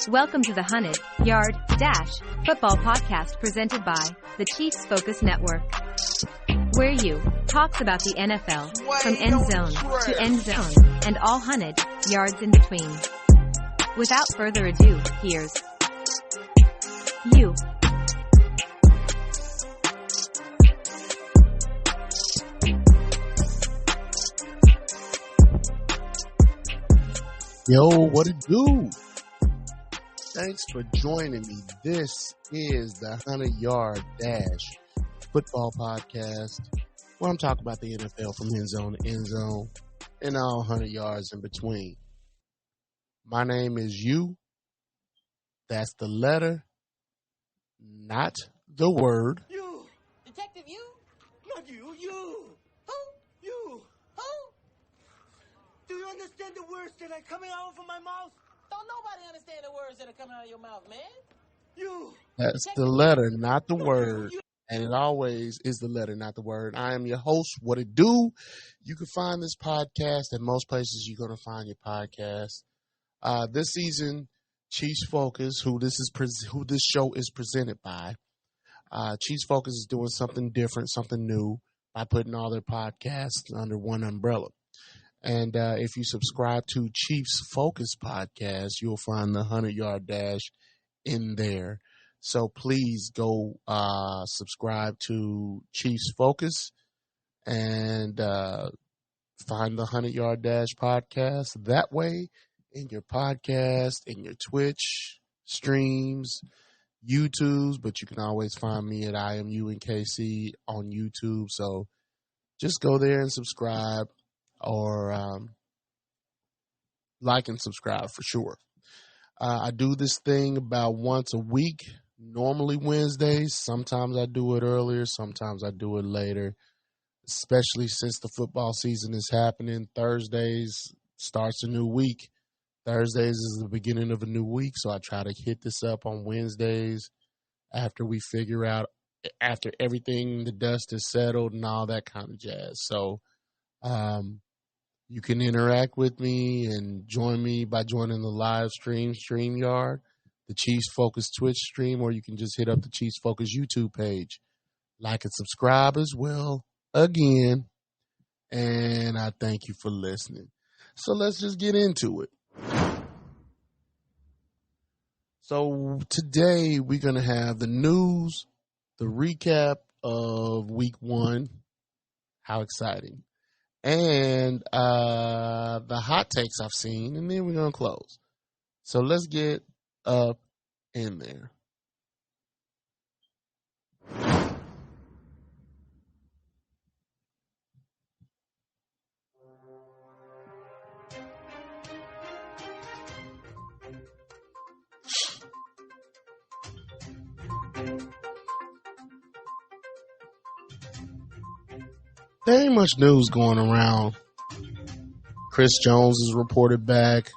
Welcome to the Hunnid, Yard, Dash, Football Podcast presented by the Chiefs Focus Network, where you talks about the NFL from end zone to end zone and all Hunnid yards in between. Without further ado, here's you. Yo, what it do? Thanks for joining me. This is the 100-Yard Dash Football Podcast, where I'm talking about the NFL from end zone to end zone and all 100 yards in between. My name is you. That's the letter, not the word. You! Detective, you? Not you, you! Who? You! Who? Do you understand the words that are coming out from my mouth? Don't nobody understand the words that are coming out of your mouth, man. You! That's the letter, not the word. And it always is the letter, not the word. I am your host, What It Do. You can find this podcast at most places you're going to find your podcast. This season, Chiefs Focus, who this show is presented by, Chiefs Focus is doing something different, something new by putting all their podcasts under one umbrella. And if you subscribe to Chiefs Focus Podcast, you'll find the 100-Yard Dash in there. So please go subscribe to Chiefs Focus and find the 100-Yard Dash Podcast. That way, in your podcast, in your Twitch streams, YouTubes, but you can always find me at IMUNKC on YouTube. So just go there and subscribe. Or like and subscribe for sure. I do this thing about once a week, normally Wednesdays. Sometimes I do it earlier, sometimes I do it later, especially since the football season is happening. Thursdays starts a new week. Thursdays is the beginning of a new week, so I try to hit this up on Wednesdays after we figure out, after everything, the dust is settled and all that kind of jazz. So, you can interact with me and join me by joining the live StreamYard, the Chiefs Focus Twitch stream, or you can just hit up the Chiefs Focus YouTube page. Like and subscribe as well, again, and I thank you for listening. So let's just get into it. So today we're going to have the news, the recap of week 1. How exciting. And the hot takes I've seen, and then we're going to close. So let's get up in there. There ain't much news going around. Chris Jones is reported back.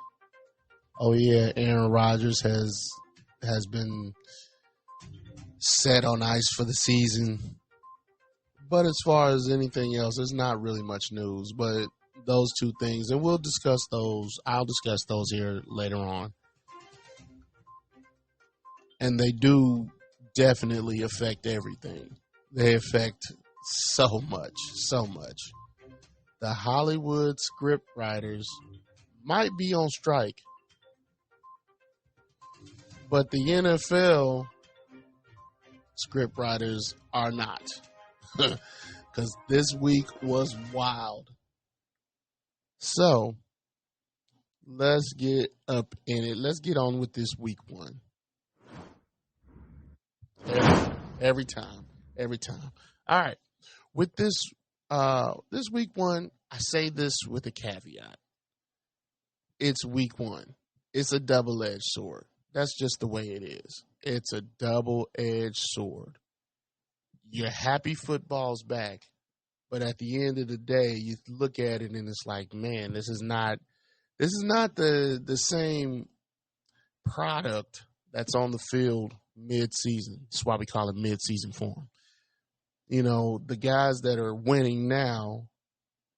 Oh yeah, Aaron Rodgers has been set on ice for the season. But as far as anything else, there's not really much news. But those two things, and we'll discuss those. I'll discuss those here later on. And they do definitely affect everything. They affect so much. The Hollywood scriptwriters might be on strike, but the NFL scriptwriters are not, because this week was wild. So let's get up in it. Let's get on with this week 1. Every time. All right. With this week 1, I say this with a caveat. It's week 1. It's a double-edged sword. That's just the way it is. It's a double-edged sword. You're happy football's back, but at the end of the day, you look at it and it's like, man, this is not the same product that's on the field mid-season. That's why we call it mid-season form. You know, the guys that are winning now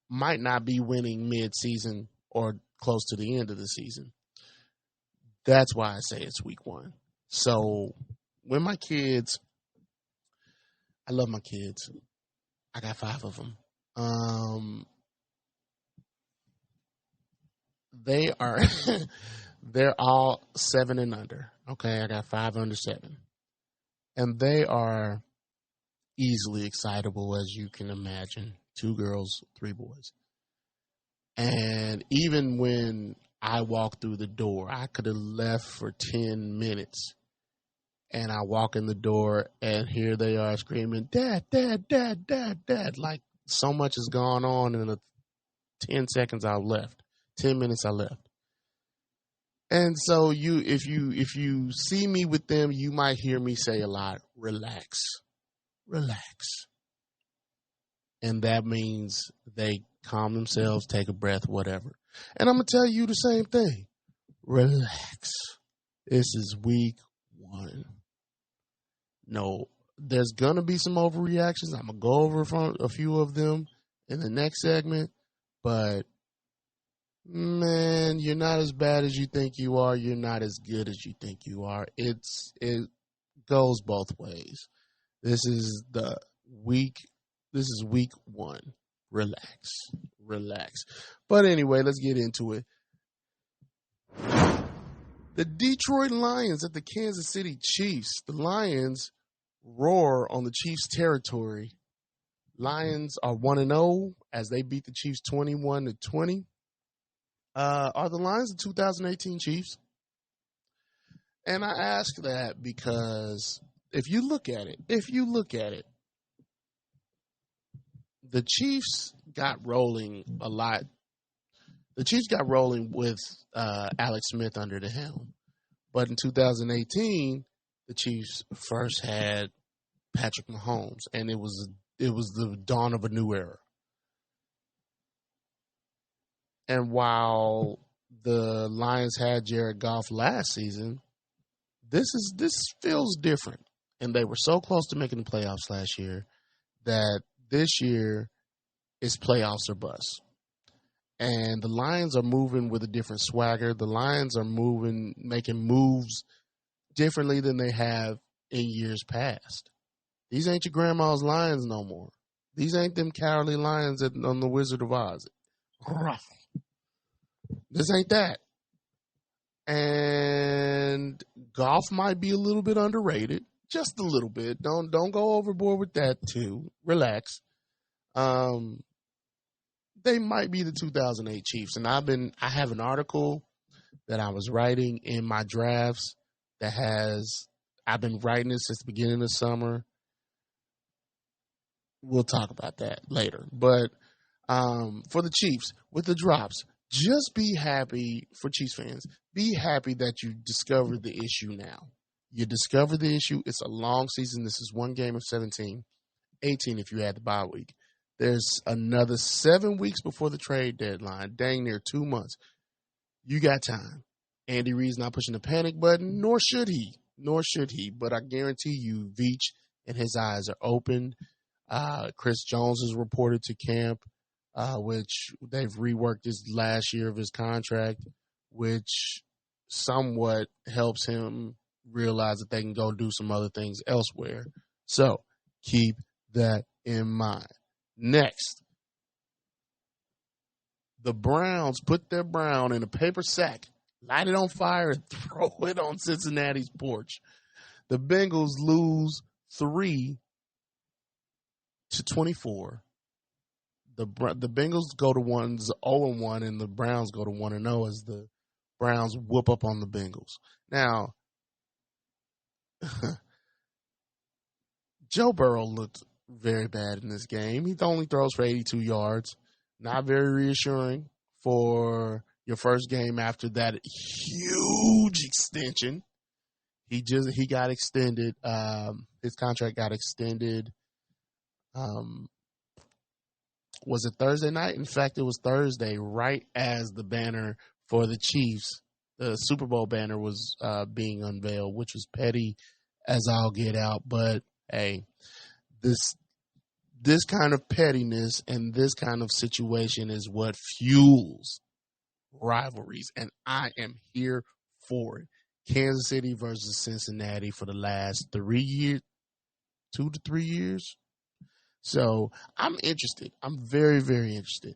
might not be winning mid-season or close to the end of the season. That's why I say it's week 1. So when my kids, I love my kids. I got 5 of them. They are, they're all 7 and under. Okay, I got 5 under 7. And they are easily excitable, as you can imagine. 2 girls, 3 boys. And even when I walk through the door, I could have left for 10 minutes. And I walk in the door, and here they are screaming, Dad, Dad, Dad, Dad, Dad. Like so much has gone on in the 10 seconds I left, 10 minutes I left. And so if you see me with them, you might hear me say a lot, relax, relax. And that means they calm themselves, take a breath, whatever. And I'm going to tell you the same thing. Relax. This is week 1. No, there's going to be some overreactions. I'm going to go over a few of them in the next segment. But, man, you're not as bad as you think you are. You're not as good as you think you are. It goes both ways. This is week 1. Relax. Relax. But anyway, let's get into it. The Detroit Lions at the Kansas City Chiefs. The Lions roar on the Chiefs' territory. Lions are 1-0 as they beat the Chiefs 21-20. Are the Lions the 2018 Chiefs? And I ask that because if you look at it, the Chiefs got rolling a lot. The Chiefs got rolling with Alex Smith under the helm. But in 2018, the Chiefs first had Patrick Mahomes, and it was the dawn of a new era. And while the Lions had Jared Goff last season, this feels different. And they were so close to making the playoffs last year that this year is playoffs or bust. And the Lions are moving with a different swagger. The Lions are making moves differently than they have in years past. These ain't your grandma's Lions no more. These ain't them cowardly lions on the Wizard of Oz. This ain't that. And Goff might be a little bit underrated. Just a little bit. Don't go overboard with that too. Relax. They might be the 2008 Chiefs. And I have an article that I was writing in my drafts I've been writing it since the beginning of the summer. We'll talk about that later. But for the Chiefs, with the drops, just be happy for Chiefs fans. Be happy that you discovered the issue now. You discovered the issue. It's a long season. This is one game of 17, 18 if you add the bye week. There's another 7 weeks before the trade deadline, dang near 2 months. You got time. Andy Reid's not pushing the panic button, nor should he. But I guarantee you, Veach and his eyes are open. Chris Jones is reported to camp, which they've reworked his last year of his contract, which somewhat helps him realize that they can go do some other things elsewhere. So keep that in mind. Next, the Browns put their brown in a paper sack, light it on fire, and throw it on Cincinnati's porch. The Bengals lose 3-24. The Bengals go to 0-1, and the Browns go to 1-0 as the Browns whoop up on the Bengals. Now, Joe Burrow looked very bad in this game. He only throws for 82 yards. Not very reassuring for your first game after that huge extension. He got extended. His contract got extended. Was it Thursday night? In fact, it was Thursday, right as the banner for the Chiefs, the Super Bowl banner was being unveiled, which was petty as all get out. But hey, this kind of pettiness and this kind of situation is what fuels rivalries, and I am here for it. Kansas City versus Cincinnati for the last 3 years, 2 to 3 years. So I'm interested. I'm very, very interested.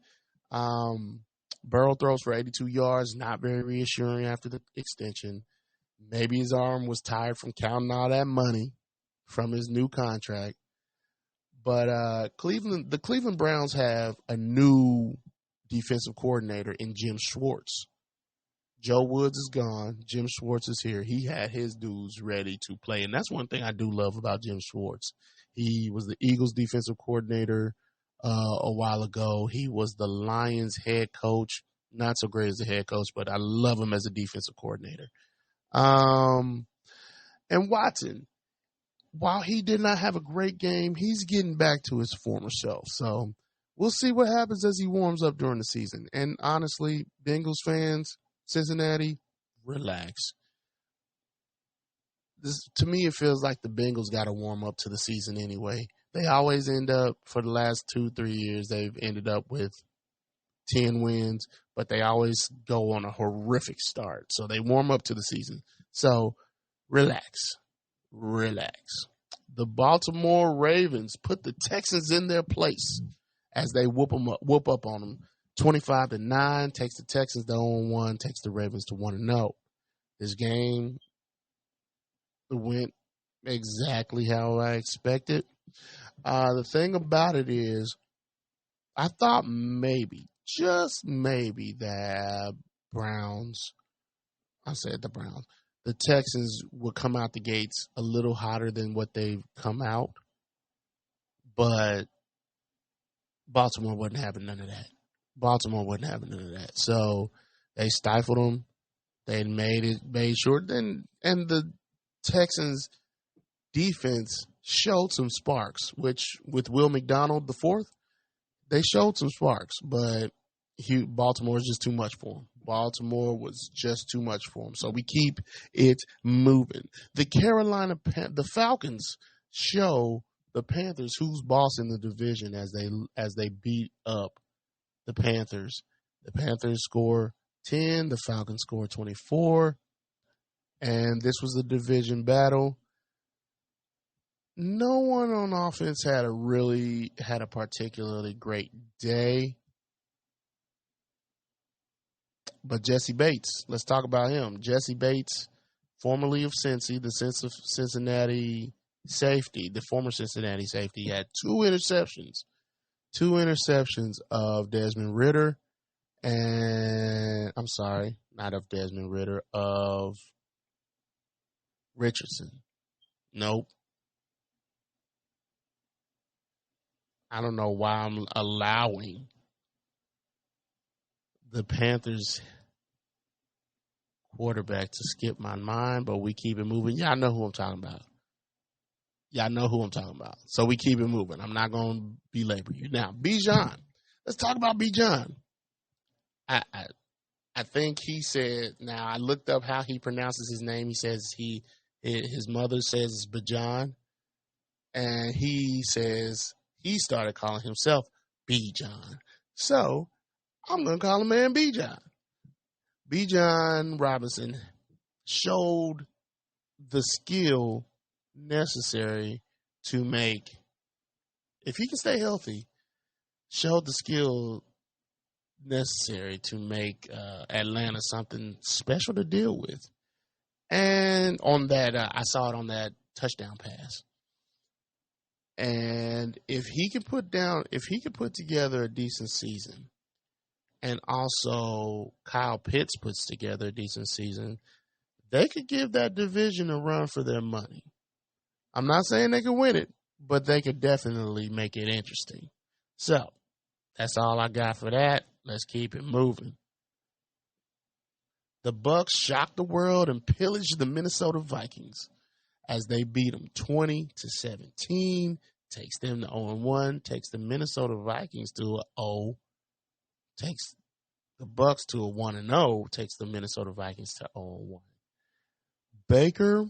Burrow throws for 82 yards, not very reassuring after the extension. Maybe his arm was tired from counting all that money from his new contract. But the Cleveland Browns have a new defensive coordinator in Jim Schwartz. Joe Woods is gone. Jim Schwartz is here. He had his dudes ready to play. And that's one thing I do love about Jim Schwartz. He was the Eagles defensive coordinator a while ago. He was the Lions head coach. Not so great as a head coach, but I love him as a defensive coordinator. And Watson, while he did not have a great game, he's getting back to his former self. So we'll see what happens as he warms up during the season. And honestly, Bengals fans, Cincinnati, relax. To me, it feels like the Bengals got to warm up to the season anyway. They always end up, for the last 2-3 years, they've ended up with 10 wins, but they always go on a horrific start. So they warm up to the season. So relax. The Baltimore Ravens put the Texans in their place as they whoop up on them. 25-9 takes the Texans to 0-1, takes the Ravens to 1-0. This game went exactly how I expected. The thing about it is, I thought maybe, just maybe, the Texans would come out the gates a little hotter than what they've come out. But Baltimore wasn't having none of that. So they stifled them. They made sure. And the Texans defense showed some sparks, which with Will McDonald the fourth, they showed some sparks, but Baltimore is just too much for him. Baltimore was just too much for him. So we keep it moving. The Falcons show the Panthers who's boss in the division as they beat up the Panthers. The Panthers score 10, the Falcons score 24, and this was a division battle. No one on offense had a particularly great day. But Jesse Bates, let's talk about him. Jesse Bates, formerly of Cincy, the Cincinnati safety, the former Cincinnati safety, had two interceptions of Desmond Ridder, and I'm sorry, not of Desmond Ridder, of Richardson. Nope. I don't know why I'm allowing the Panthers quarterback to skip my mind, but we keep it moving. Y'all know who I'm talking about. So we keep it moving. I'm not going to belabor you. Now, Bijan. Let's talk about Bijan. I think he said, now I looked up how he pronounces his name. He says his mother says it's Bijan. And he says he started calling himself Bijan. So I'm going to call him man Bijan. Bijan Robinson showed the skill necessary to make, if he can stay healthy, showed the skill necessary to make Atlanta something special to deal with. And on that, I saw it on that touchdown pass. And if he could put together a decent season, and also Kyle Pitts puts together a decent season, they could give that division a run for their money. I'm not saying they could win it, but they could definitely make it interesting. So, that's all I got for that. Let's keep it moving. The Bucks shocked the world and pillaged the Minnesota Vikings as they beat them 20-17. Takes them to 0-1. Takes the Minnesota Vikings to a 0. Takes the Bucks to a 1-0. Takes the Minnesota Vikings to 0-1. Baker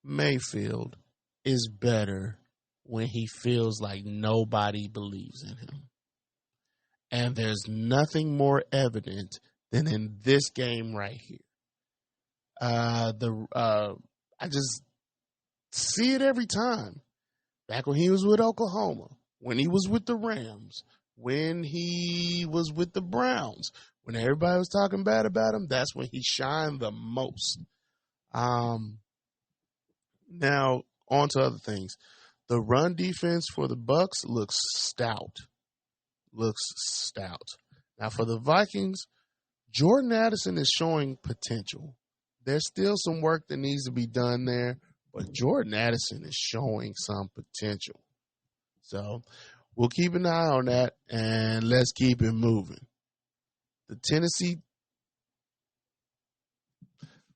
Mayfield is better when he feels like nobody believes in him. And there's nothing more evident than in this game right here. I just see it every time. Back when he was with Oklahoma, when he was with the Rams, when he was with the Browns, when everybody was talking bad about him, that's when he shined the most. Now, on to other things. The run defense for the Bucs looks stout. Now, for the Vikings, Jordan Addison is showing potential. There's still some work that needs to be done there, but Jordan Addison is showing some potential. So we'll keep an eye on that, and let's keep it moving. The Tennessee,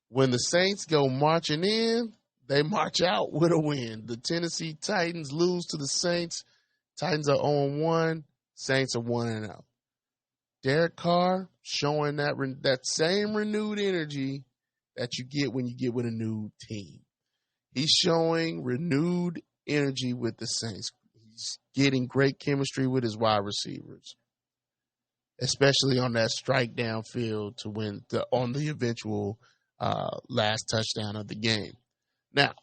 when the Saints go marching in, they march out with a win. The Tennessee Titans lose to the Saints. Titans are 0-1. Saints are 1-0. Derek Carr showing that same renewed energy that you get when you get with a new team. He's showing renewed energy with the Saints. He's getting great chemistry with his wide receivers, especially on that strike downfield to win on the eventual last touchdown of the game. Now,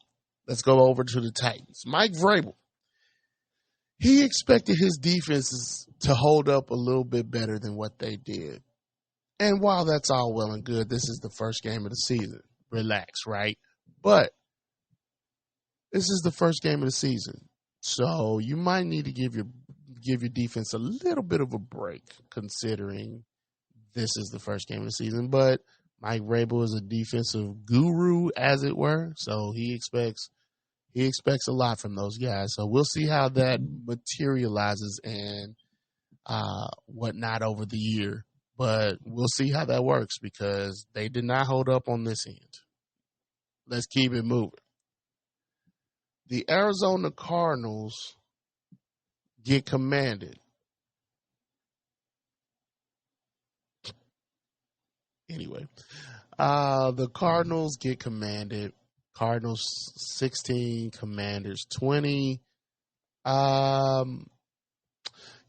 let's go over to the Titans. Mike Vrabel. He expected his defenses to hold up a little bit better than what they did. And while that's all well and good, this is the first game of the season. Relax, right? But this is the first game of the season. So you might need to give your defense a little bit of a break, considering this is the first game of the season. But Mike Vrabel is a defensive guru, as it were, so he expects a lot from those guys. So we'll see how that materializes and whatnot over the year. But we'll see how that works because they did not hold up on this end. Let's keep it moving. The Arizona Cardinals get commanded. Anyway, the Cardinals get commanded. Cardinals 16, Commanders 20.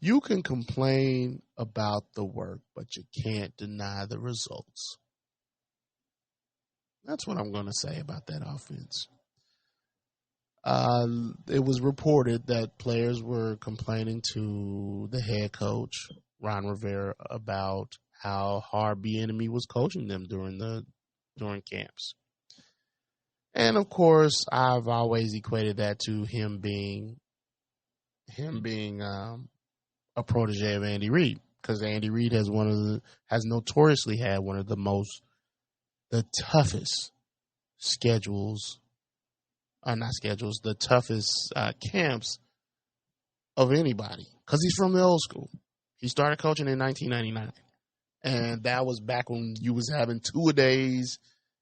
You can complain about the work, but you can't deny the results. That's what I'm going to say about that offense. It was reported that players were complaining to the head coach, Ron Rivera, about how hard Bieniemy was coaching them during camps. And of course, I've always equated that to him being a protege of Andy Reid, because Andy Reid has notoriously had one of the toughest the toughest camps of anybody, because he's from the old school. He started coaching in 1999, and that was back when you was having 2-a-days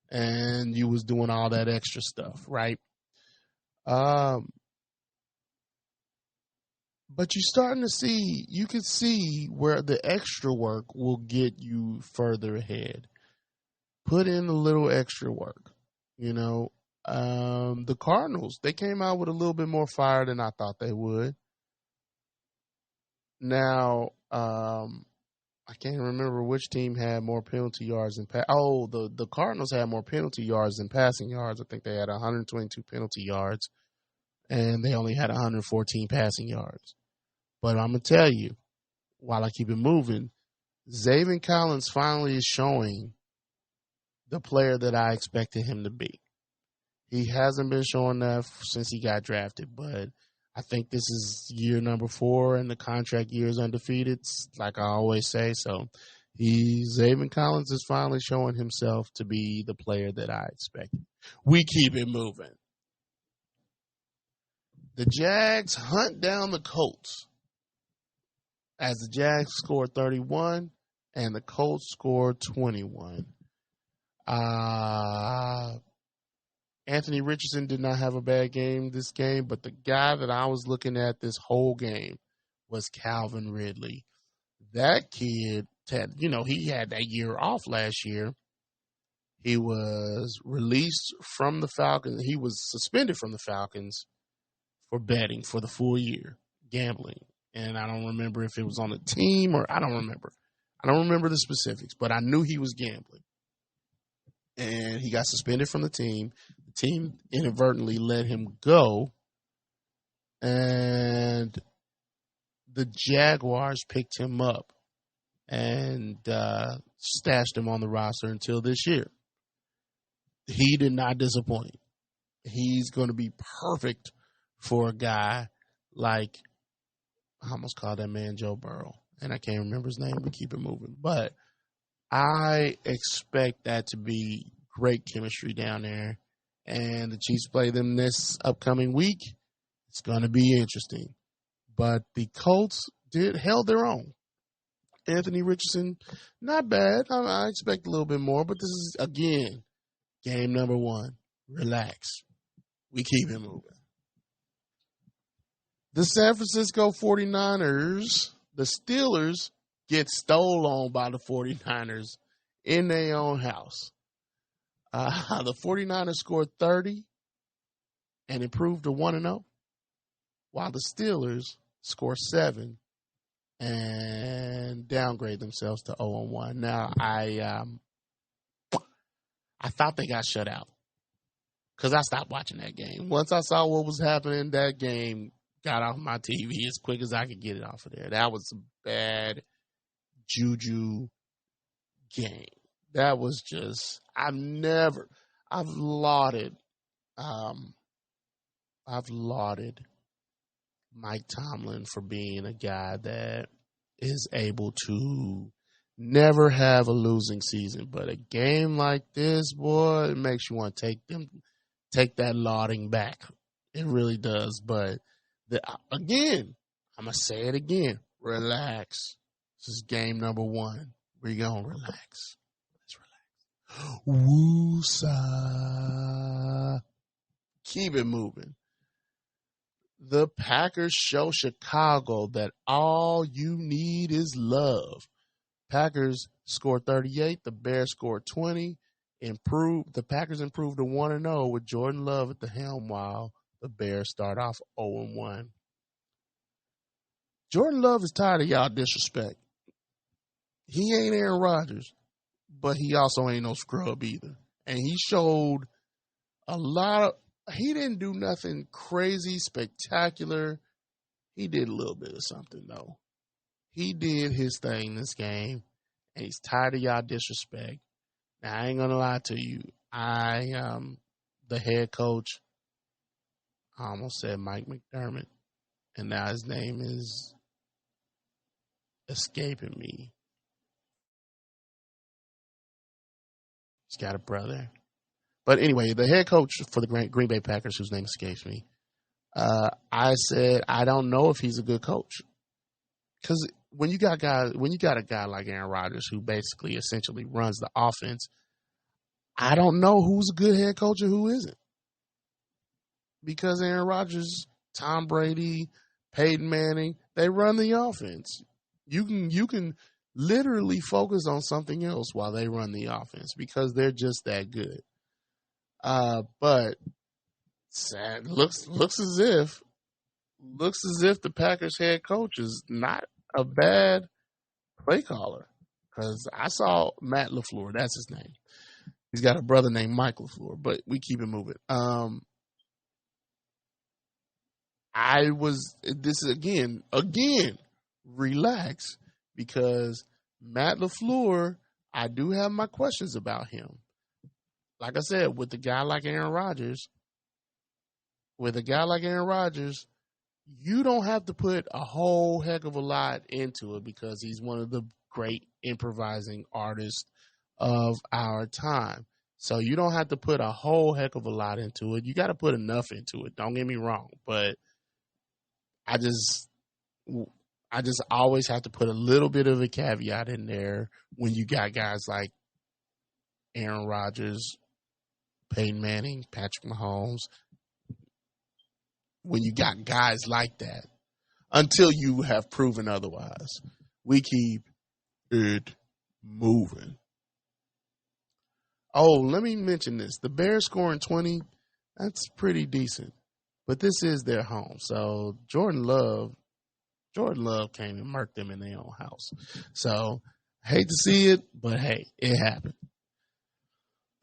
and you was doing all that extra stuff, right? But you can see where the extra work will get you further ahead. Put in a little extra work, The Cardinals, they came out with a little bit more fire than I thought they would. Now, I can't remember which team had more penalty yards than the Cardinals had more penalty yards than passing yards. I think they had 122 penalty yards, and they only had 114 passing yards. But I'm going to tell you, while I keep it moving, Zaven Collins finally is showing the player that I expected him to be. He hasn't been showing that since he got drafted, but I think this is year number 4, and the contract year is undefeated, like I always say. So Zaven Collins is finally showing himself to be the player that I expected. We keep it moving. The Jags hunt down the Colts, as the Jags scored 31 and the Colts scored 21. Anthony Richardson did not have a bad game this game, but the guy that I was looking at this whole game was Calvin Ridley. That kid, he had that year off last year. He was released from the Falcons. He was suspended from the Falcons for betting for the full year, gambling. And I don't remember if it was on a team or I don't remember. I don't remember the specifics, but I knew he was gambling. and he got suspended from the team. The team inadvertently let him go, and the Jaguars picked him up and stashed him on the roster until this year. He did not disappoint. He's going to be perfect for a guy like, I almost called that man Joe Burrow, and I can't remember his name, but keep it moving. But I expect that to be great chemistry down there, and the Chiefs play them this upcoming week. It's going to be interesting. But the Colts held their own. Anthony Richardson, not bad. I expect a little bit more, but this is, again, game number 1. Relax. We keep it moving. The San Francisco 49ers, the Steelers, get stole on by the 49ers in their own house. The 49ers scored 30 and improved to 1-0, while the Steelers score 7 and downgrade themselves to 0-1. Now, I thought they got shut out because I stopped watching that game. Once I saw what was happening, that game got off my TV as quick as I could get it off of there. That was a bad juju game. That was just, I've lauded Mike Tomlin for being a guy that is able to never have a losing season. But a game like this, boy, it makes you want to take that lauding back. It really does. But again, I'm going to say it again. Relax. This is game number 1. We're going to relax. Let's relax. Woo-sa. Keep it moving. The Packers show Chicago that all you need is love. Packers scored 38. The Bears scored 20. The Packers improved to 1-0 with Jordan Love at the helm, while the Bears start off 0-1. Jordan Love is tired of y'all disrespect. He ain't Aaron Rodgers, but he also ain't no scrub either. And he showed he didn't do nothing crazy, spectacular. He did a little bit of something, though. He did his thing this game, and he's tired of y'all disrespect. Now, I ain't going to lie to you. The head coach, I almost said Mike McDermott, and now his name is escaping me. He's got a brother. But anyway, the head coach for the Green Bay Packers, whose name escapes me, I said I don't know if he's a good coach, because when you got a guy like Aaron Rodgers who basically essentially runs the offense, I don't know who's a good head coach and who isn't, because Aaron Rodgers, Tom Brady, Peyton Manning, they run the offense. You can literally focus on something else while they run the offense because they're just that good. But sad, looks as if the Packers head coach is not a bad play caller, because I saw Matt LaFleur. That's his name. He's got a brother named Mike LaFleur, but we keep it moving. This is again, relax, because Matt LaFleur, I do have my questions about him. Like I said, with a guy like Aaron Rodgers, you don't have to put a whole heck of a lot into it because he's one of the great improvising artists of our time. So you don't have to put a whole heck of a lot into it. You got to put enough into it. Don't get me wrong, but I just always have to put a little bit of a caveat in there when you got guys like Aaron Rodgers, Peyton Manning, Patrick Mahomes. When you got guys like that, until you have proven otherwise, we keep it moving. Oh, let me mention this. The Bears scoring 20, that's pretty decent. But this is their home. So Jordan Love came and murked them in their own house. So, hate to see it, but hey, it happened.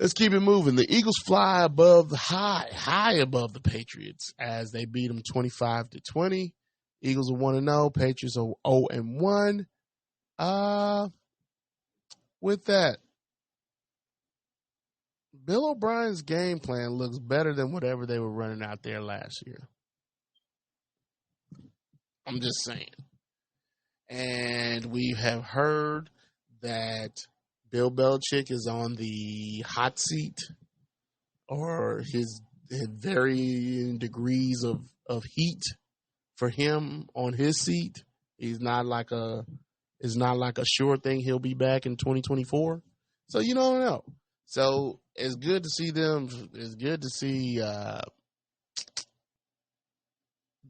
Let's keep it moving. The Eagles fly above high above the Patriots as they beat them 25-20. Eagles are 1-0. Patriots are 0-1. With that, Bill O'Brien's game plan looks better than whatever they were running out there last year. I'm just saying. And we have heard that Bill Belichick is on the hot seat, or his varying degrees of heat for him on his seat. It's not like a sure thing he'll be back in 2024. So you don't know. So it's good to see them. It's good to see the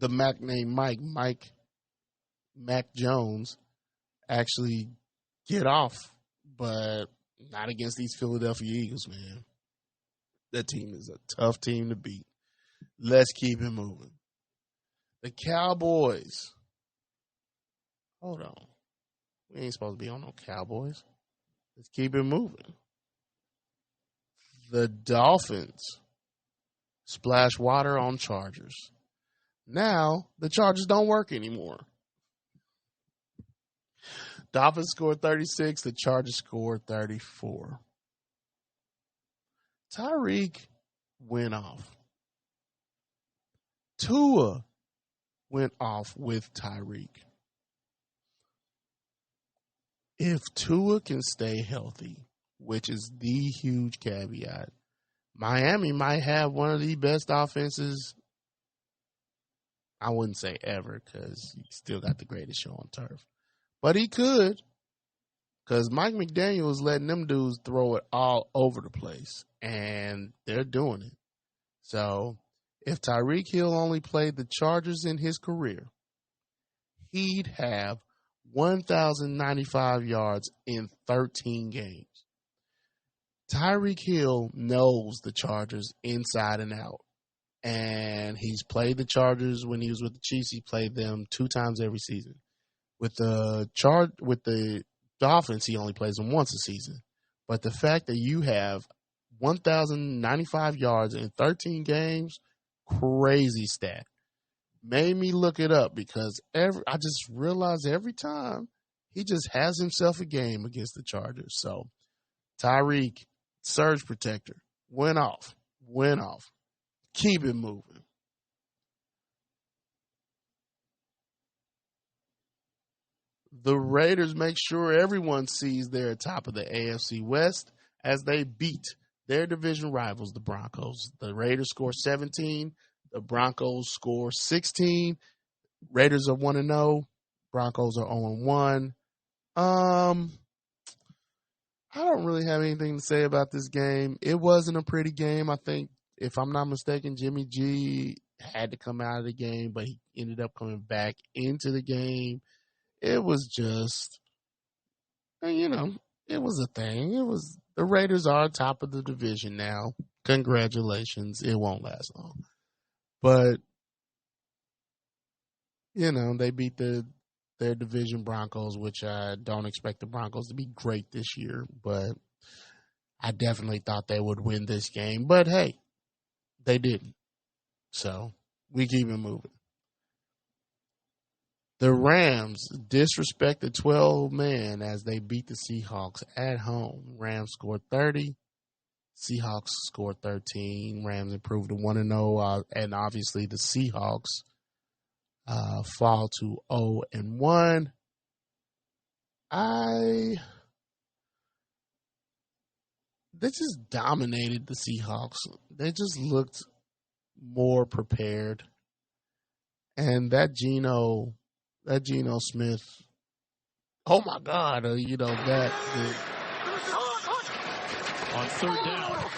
Mac named Mac Jones actually get off, but not against these Philadelphia Eagles, man. That team is a tough team to beat. Let's keep it moving. The Cowboys. Hold on. We ain't supposed to be on no Cowboys. Let's keep it moving. The Dolphins splash water on Chargers. Now, the Chargers don't work anymore. Dolphins scored 36. The Chargers scored 34. Tyreek went off. Tua went off with Tyreek. If Tua can stay healthy, which is the huge caveat, Miami might have one of the best offenses. I wouldn't say ever, because he still got the greatest show on turf. But he could, because Mike McDaniel is letting them dudes throw it all over the place, and they're doing it. So if Tyreek Hill only played the Chargers in his career, he'd have 1,095 yards in 13 games. Tyreek Hill knows the Chargers inside and out. And he's played the Chargers when he was with the Chiefs. He played them 2 times every season. With the Dolphins, he only plays them once a season. But the fact that you have 1,095 yards in 13 games, crazy stat. Made me look it up, because I just realized every time he just has himself a game against the Chargers. So Tyreek, surge protector, went off. Keep it moving. The Raiders make sure everyone sees they're atop of the AFC West as they beat their division rivals, the Broncos. The Raiders score 17. The Broncos score 16. Raiders are 1-0. Broncos are 0-1. I don't really have anything to say about this game. It wasn't a pretty game. I think, if I'm not mistaken, Jimmy G had to come out of the game, but he ended up coming back into the game. It was just, it was a thing. The Raiders are top of the division now. Congratulations. It won't last long. But, they beat their division Broncos, which I don't expect the Broncos to be great this year, but I definitely thought they would win this game. But hey, they didn't. So we keep it moving. The Rams disrespect the 12-man as they beat the Seahawks at home. Rams scored 30. Seahawks scored 13. Rams improved to 1-0. And obviously the Seahawks fall to 0-1. They just dominated the Seahawks. They just looked more prepared. And that Geno Smith, oh my God, that. On third down,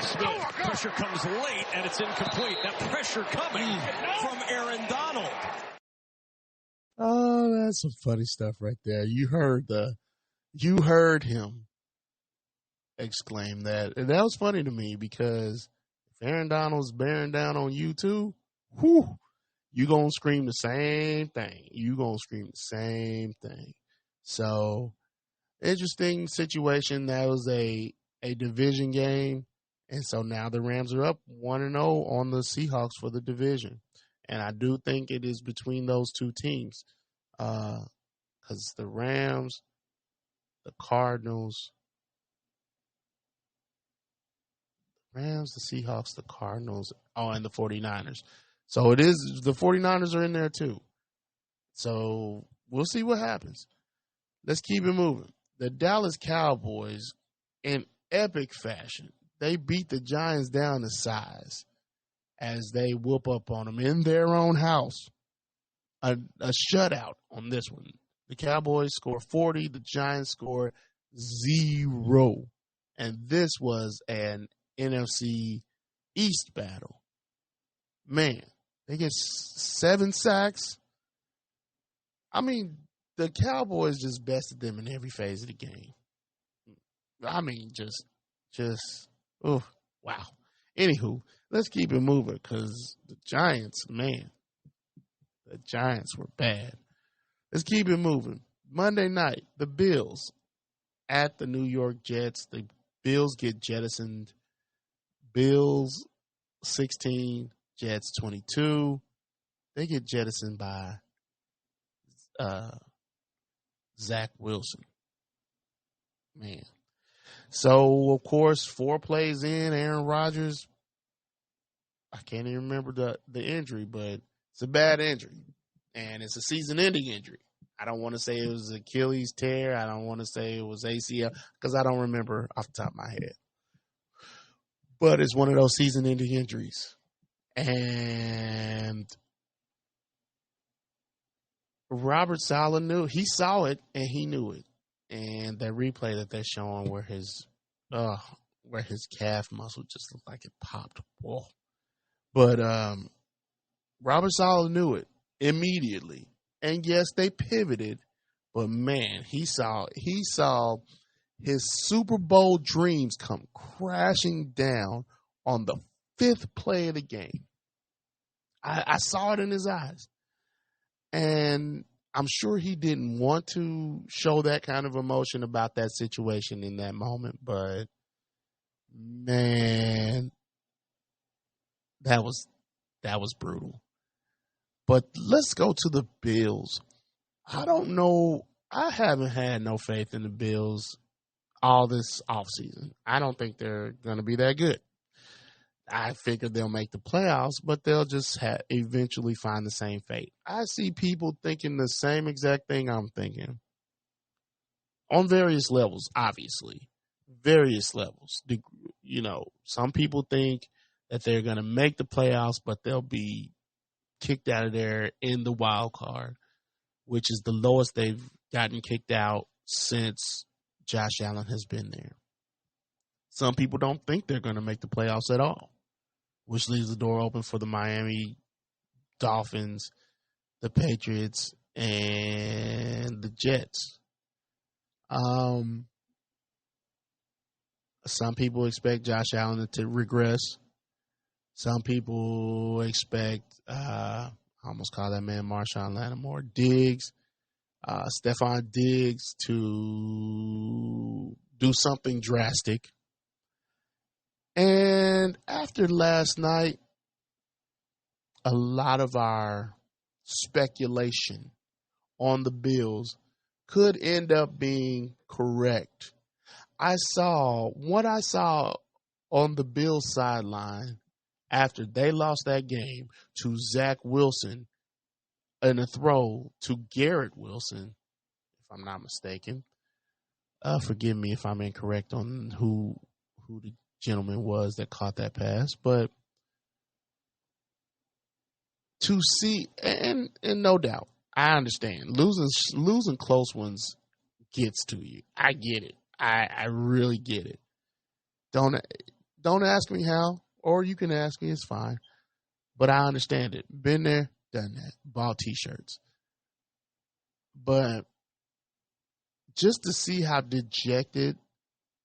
Smith, pressure comes late and it's incomplete. That pressure coming from Aaron Donald. Oh, that's some funny stuff right there. You heard him exclaim that. And that was funny to me, because if Aaron Donald's bearing down on you too, you gonna scream the same thing. So, interesting situation. That was a a division game. And so now the Rams are up 1-0 on the Seahawks for the division. And I do think it is between those two teams. Because the Rams, the Cardinals, the Seahawks, the Cardinals, and the 49ers. So it is, the 49ers are in there too. So we'll see what happens. Let's keep it moving. The Dallas Cowboys, in epic fashion, they beat the Giants down to size as they whoop up on them in their own house. A shutout on this one. The Cowboys score 40. The Giants score 0. And this was an NFC East battle. Man, they get 7 sacks. I mean, the Cowboys just bested them in every phase of the game. I mean, wow. Anywho, let's keep it moving because the Giants, man, the Giants were bad. Let's keep it moving. Monday night, the Bills at the New York Jets. The Bills get jettisoned. Bills 16, Jets 22. They get jettisoned by Zach Wilson. Man. So, of course, 4 plays in, Aaron Rodgers, I can't even remember the injury, but it's a bad injury. And it's a season-ending injury. I don't want to say it was Achilles tear. I don't want to say it was ACL because I don't remember off the top of my head. But it's one of those season-ending injuries. And Robert Saleh he saw it and he knew it. And that replay that they're showing where his calf muscle just looked like it popped. Whoa. But Robert Saleh knew it immediately. And yes, they pivoted, but man, he saw his Super Bowl dreams come crashing down on the 5th play of the game. I saw it in his eyes. And I'm sure he didn't want to show that kind of emotion about that situation in that moment, but man, that was brutal. But let's go to the Bills. I don't know. I haven't had no faith in the Bills all this offseason. I don't think they're going to be that good. I figure they'll make the playoffs, but they'll just eventually find the same fate. I see people thinking the same exact thing I'm thinking. On various levels, obviously. Various levels. You know, some people think that they're going to make the playoffs, but they'll be kicked out of there in the wild card, which is the lowest they've gotten kicked out since Josh Allen has been there. Some people don't think they're going to make the playoffs at all, which leaves the door open for the Miami Dolphins, the Patriots, and the Jets. Some people expect Josh Allen to regress. Some people expect, I almost call that man Marshawn Lattimore, Stephon Diggs to do something drastic. And after last night, a lot of our speculation on the Bills could end up being correct. What I saw on the Bills sideline after they lost that game to Zach Wilson in a throw to Garrett Wilson, if I'm not mistaken. Forgive me if I'm incorrect on who the gentleman was that caught that pass, but to see, and no doubt, I understand losing close ones gets to you. I get it. I really get it. Don't ask me how, or you can ask me. It's fine, but I understand it. Been there, done that. Bought T-shirts, but just to see how dejected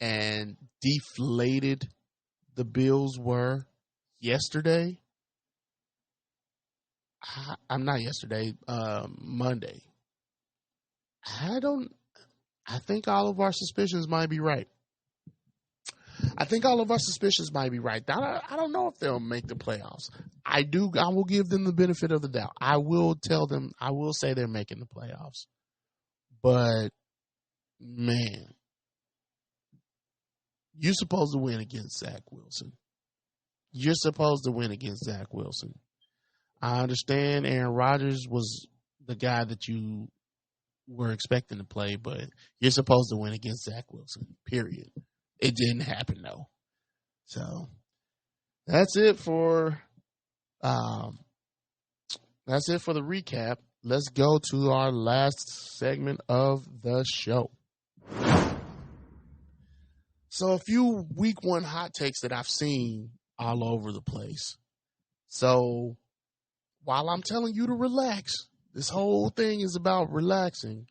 and deflated the Bills were yesterday. Monday. I think all of our suspicions might be right. I think all of our suspicions might be right. I don't know if they'll make the playoffs. I will give them the benefit of the doubt. I will say they're making the playoffs. But, man, you're supposed to win against Zach Wilson. You're supposed to win against Zach Wilson. I understand Aaron Rodgers was the guy that you were expecting to play, but you're supposed to win against Zach Wilson, period. It didn't happen, though. So that's it for the recap. Let's go to our last segment of the show. So a few week one hot takes that I've seen all over the place. So while I'm telling you to relax, this whole thing is about relaxing.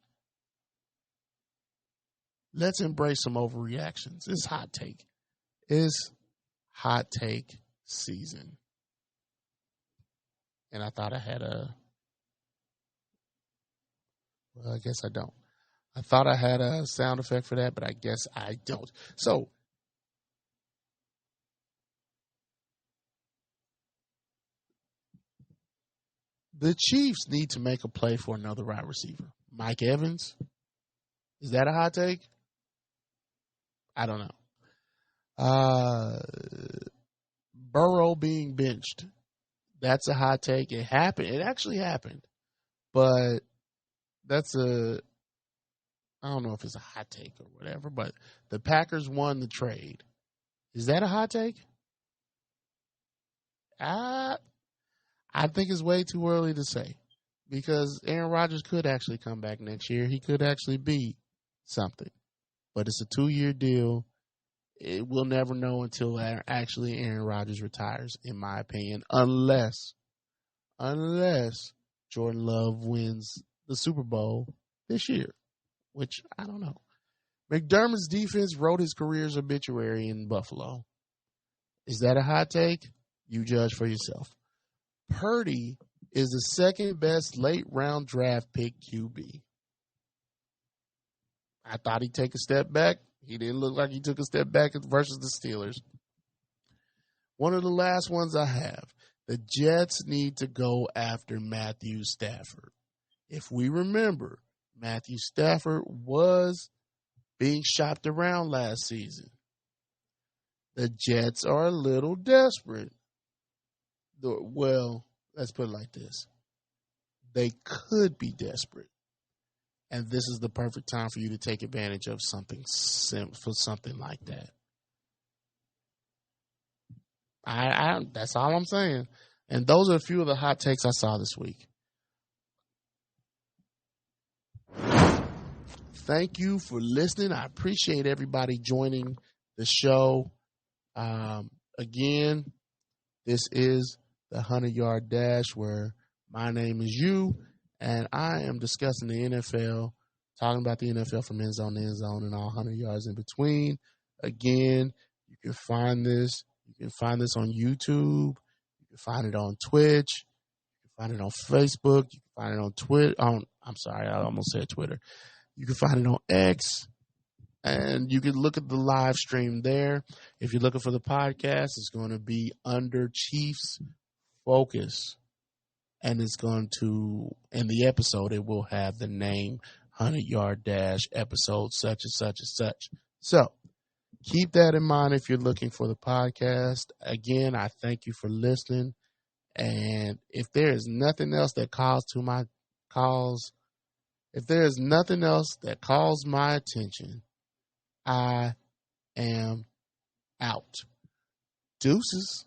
Let's embrace some overreactions. It's hot take. It's hot take season. And I thought I had well, I guess I don't. I thought I had a sound effect for that, but I guess I don't. So, the Chiefs need to make a play for another wide receiver. Mike Evans, is that a hot take? I don't know. Burrow being benched, that's a hot take. It happened. It actually happened. But I don't know if it's a hot take or whatever, but the Packers won the trade. Is that a hot take? I think it's way too early to say because Aaron Rodgers could actually come back next year. He could actually be something, but it's a 2-year deal. We'll never know until actually Aaron Rodgers retires, in my opinion, unless Jordan Love wins the Super Bowl this year, which I don't know. McDermott's defense wrote his career's obituary in Buffalo. Is that a hot take? You judge for yourself. Purdy is the second best late round draft pick QB. I thought he'd take a step back. He didn't look like he took a step back versus the Steelers. One of the last ones I have. The Jets need to go after Matthew Stafford. If we remember, Matthew Stafford was being shopped around last season. The Jets are a little desperate. Well, let's put it like this. They could be desperate. And this is the perfect time for you to take advantage of something like that. That's all I'm saying. And those are a few of the hot takes I saw this week. Thank you for listening. I appreciate everybody joining the show. Again, this is the 100-Yard Dash, where my name is you, and I am discussing the NFL, talking about the NFL from end zone to end zone and all 100 yards in between. Again, you can find this. You can find this on YouTube. You can find it on Twitch. You can find it on Facebook. You can find it on Twitter. I'm sorry, I almost said Twitter. You can find it on X, and you can look at the live stream there. If you're looking for the podcast, it's going to be under Chiefs Focus, and it's going to, in the episode, it will have the name 100-Yard Dash episode such and such and such. So keep that in mind if you're looking for the podcast. Again, I thank you for listening, and if there is nothing else that calls my attention, I am out. Deuces.